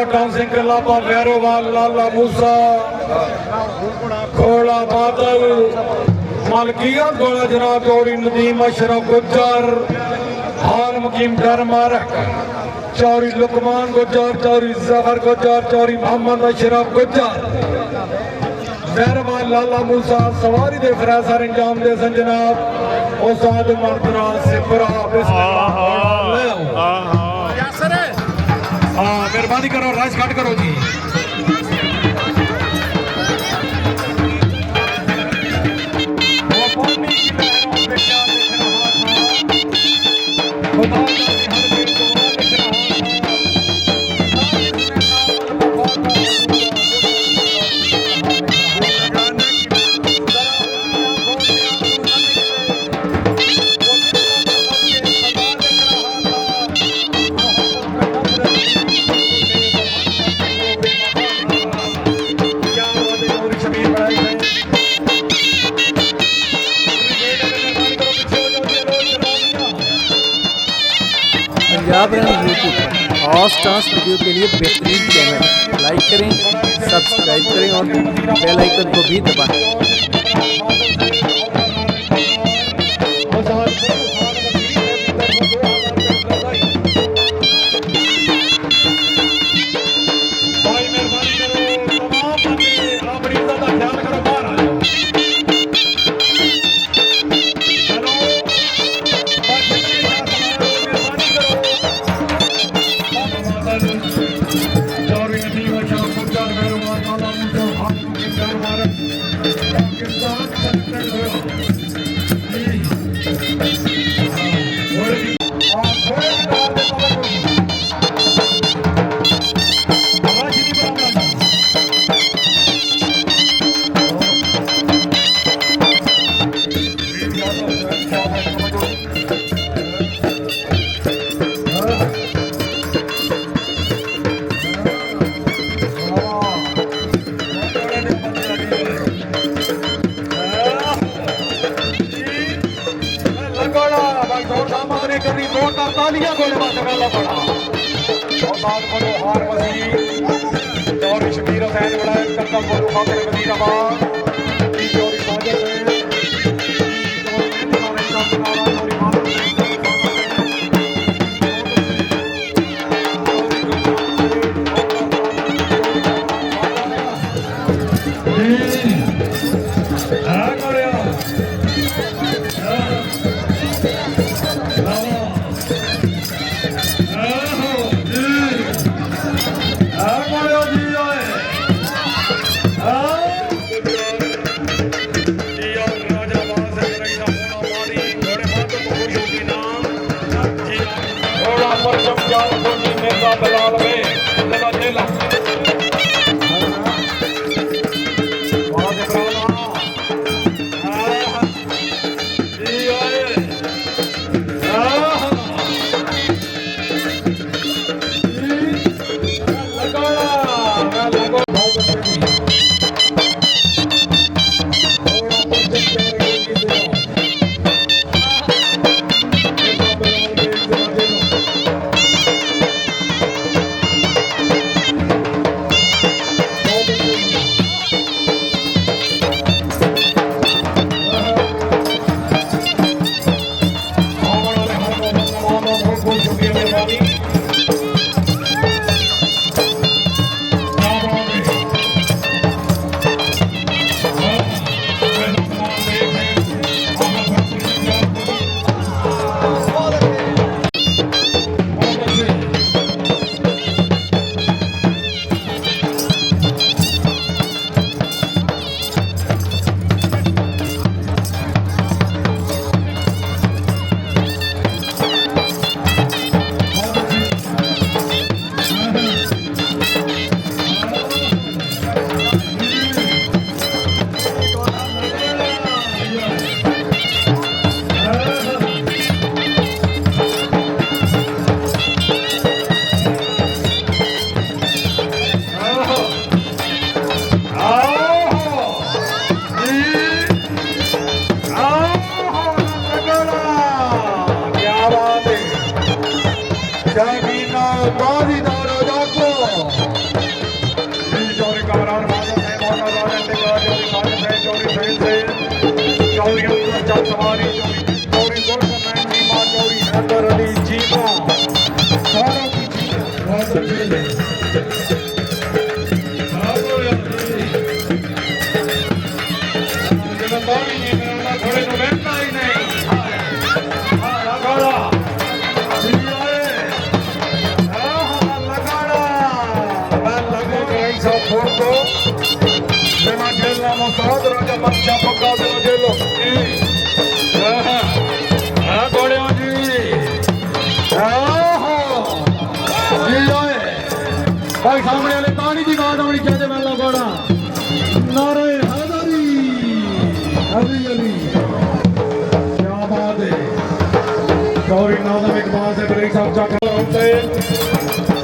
Town Singh लापा Bhairowal लाला मूसा खोड़ा बादल मालकियत गोला जनाब चौरी नदीम अशरफ गुज्जर हाल मुकीम डर मारक चौरी लुकमान गुज्जर चौरी जफर गुज्जर चौरी मोहम्मद अशरफ गुज्जर भैरोवाल लाला मूसा सवारी दे फरासर इंजाम दे सन जनाब उस्ताद मर्दरा सिपरा मेहरबानी करो राइस कट करो जी पंजाब रन यूट्यूब और स्टार्स वीडियो के लिए बेहतरीन चैनल लाइक करें, सब्सक्राइब करें और बेल आइकन को भी दबाएं। भाई सामने वाले पानी की बात आनी चाहिए मैं लगोड़ा नारे हैदरी अली अली क्या बात है गौरी नाजम इकबाल से ब्रेक साहब चक्कर होते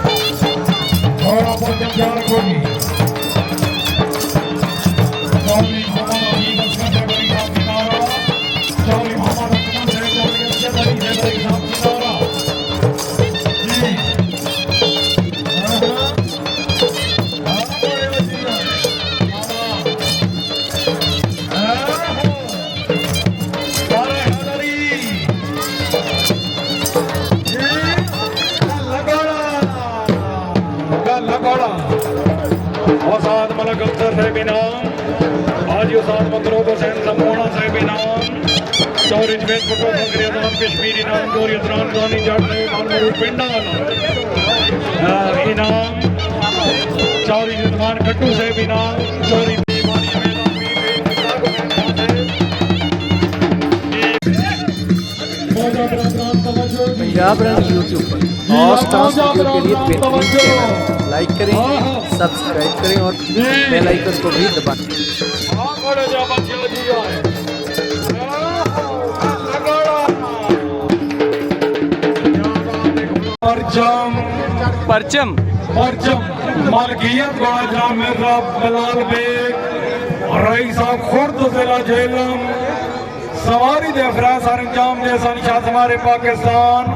और अपन जब जा रखोगी गौरी मोहम्मद अली बस में ब्रेक साहब किनारा गौरी मोहम्मद अकमल से ब्रेक साहब किनारा औसाद मलक अख्तर साहब इनाम आज औसाद मकरूब हुसैन समोना साहब इनाम चौरी जवेद पटो फकरी अदनान कश्मीरी इनाम चौरी अदनान गानी जट मालमरू पिंडा इनाम चौरी जदमान कट्टू साहब इनाम चौरी पंजाब रंग यूट्यूब पर और डांस वीडियो के लिए बेहतरीन चैनल लाइक करें, सब्सक्राइब करें और बेल आइकन को भी दबाएं। परचम मालकियत बड़ा जाम मिर्जा बिलाल बेग रईसा खुर्द जिला झेलम सवारी दे अफराज सर अंजाम दे शाह हमारे पाकिस्तान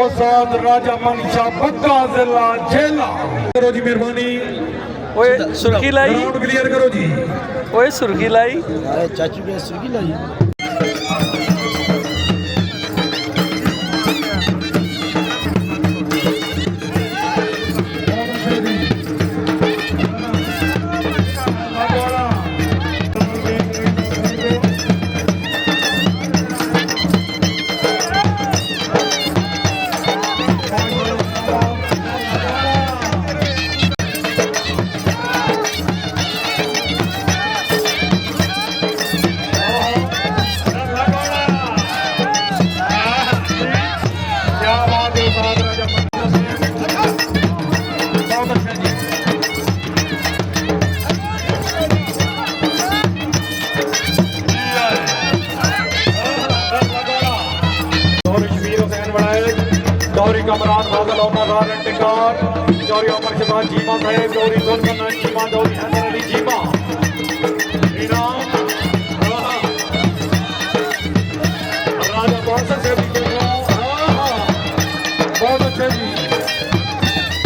और साथ राजा मनशा बक्का जिला झेला करो जी मेहरबानी ओए सुर्खी लाई, ग्राउंड क्लियर करो जी। ओए सुर्खी लाई, चाचू के सुर्खी लाई चौरी कमरान फाजल ओमर रान टिकार चौरी ओमर शबाज जीमा साहेब चौरी सुल्तान जीमा चौरी हसन अली जीमा इनाम राजा बॉक्सर से भी बहुत अच्छे जी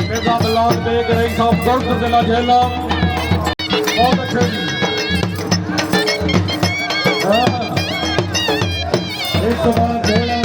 मिर्जा बिलाल बेग रईस साहब खुर्द जिला झेलम बहुत अच्छे जी एक सवाल झेला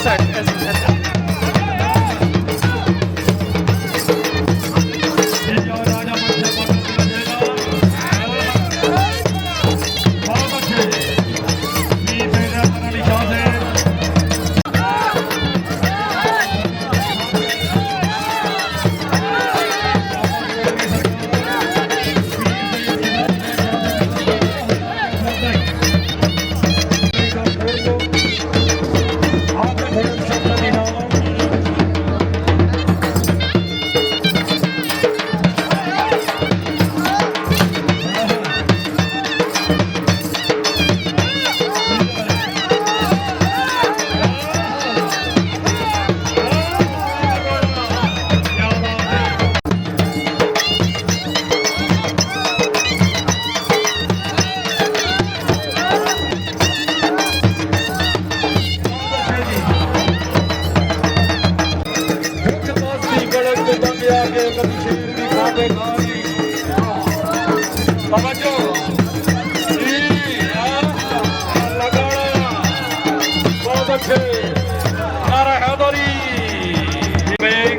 साइड ऐसे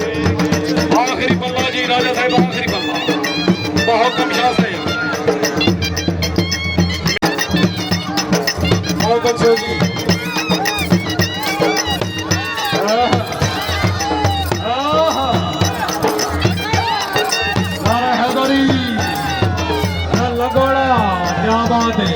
आखिरी पल्ला जी राजा साहब आखिरी पल्ला बहुत कम शास है बहुत अच्छे जी हैदरी लगोड़ा क्या बात है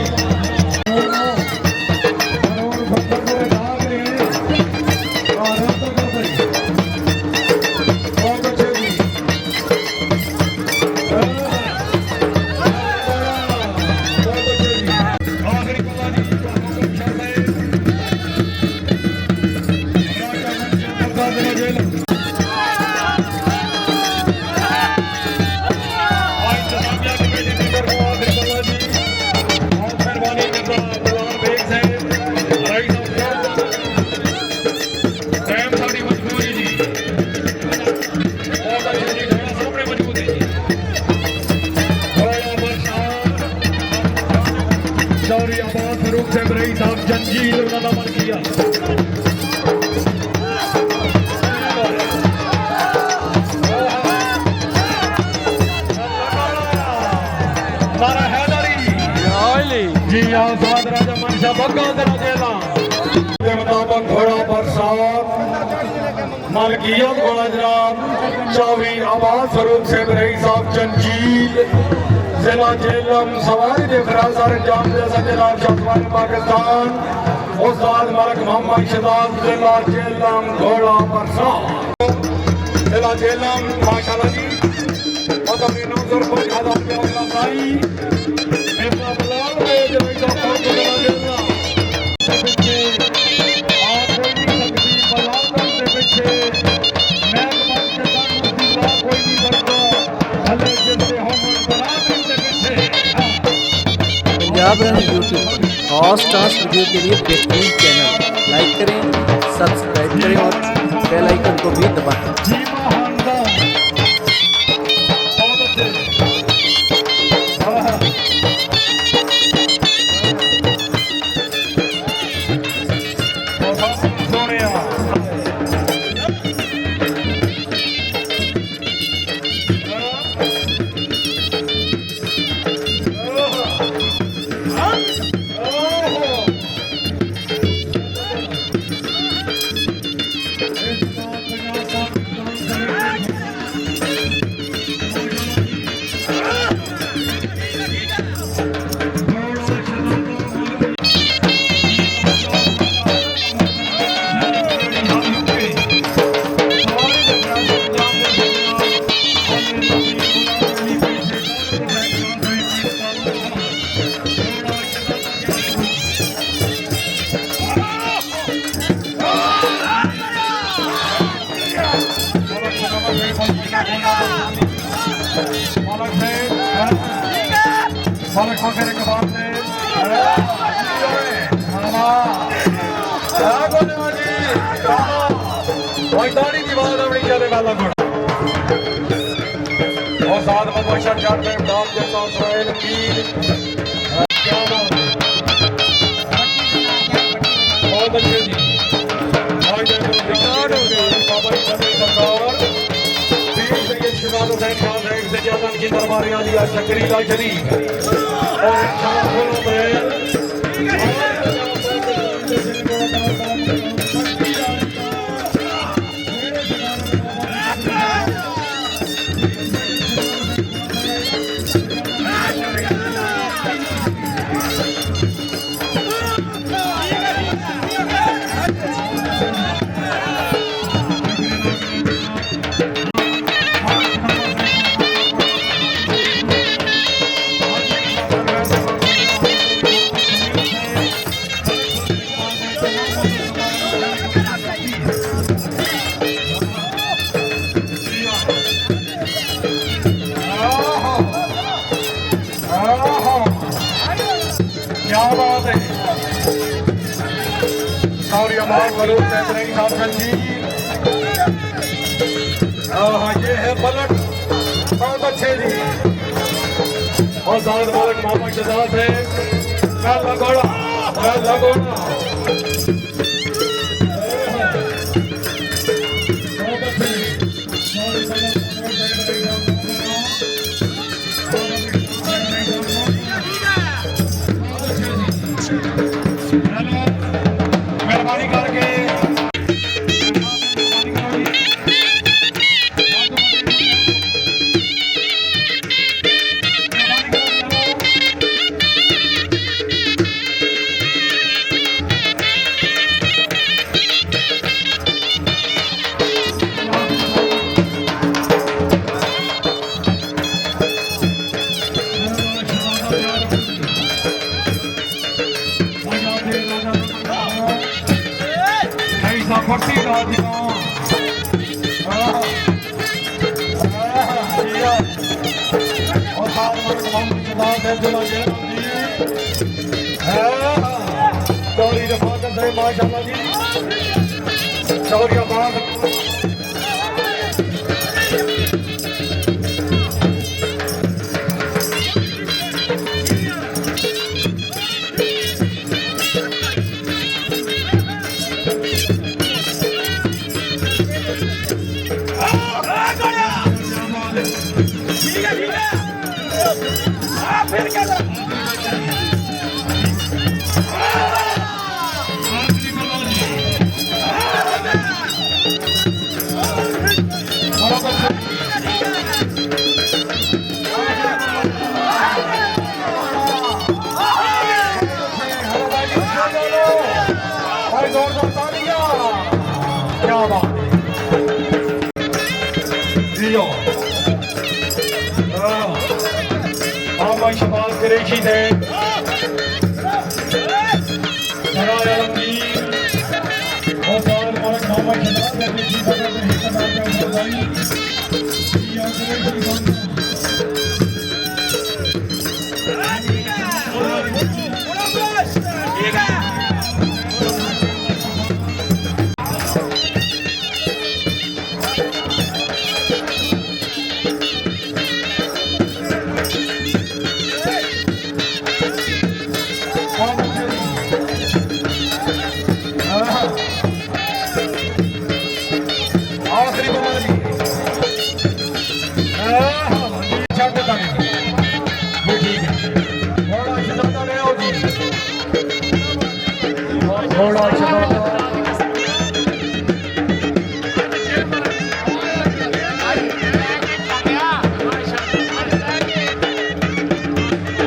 जंजीर उन्होंने अमल किया नारा हैदरी जी आजाद राजा मनशा बग्गा जेला के मुताबिक घोड़ा बरसात मलकियत घोड़ा जनाब चौधरी आबाद स्वरूप से रईस साहब जंजील जिला जेलम सवारी के खरासार अंजाम जैसा जिला शाहबान पाकिस्तान उस्ताद मलक मोहम्मद शहजाद जिला जेलम घोड़ा बरसात जिला जेलम माशाल्लाह जी और अपने 950,000 रुपया भाई इतना बलाल में जो इधर पर जिला जेलम से पीछे आप कोई नहीं सकती बलाल से पीछे मैं तुम्हारे साथ कोई नहीं सकता भले जिससे हम पंजाब रन यूट्यूब पर खास डांस वीडियो के लिए बेहतरीन चैनल लाइक करें, सब्सक्राइब करें और बेल आइकन को भी दबाएं। बहुत अच्छे जी यादन की दरबार आलिया शकरीला शरीफ और शाहपुर में क्या बात है और हमारे बलून नहीं साधन जी हाँ ये है पलट बहुत अच्छे जी और साथ बालक मोहम्मद शहजाद है मैं लगोड़ा मेहरबानी करके फटी चौरी रफाकत है माशाल्लाह जी चौरियाबाद फिर क्या क्या बात Ama Şamal Kıreşi'de Saray Alamgir Ozar Barak Mama Şamal Kıreşi'de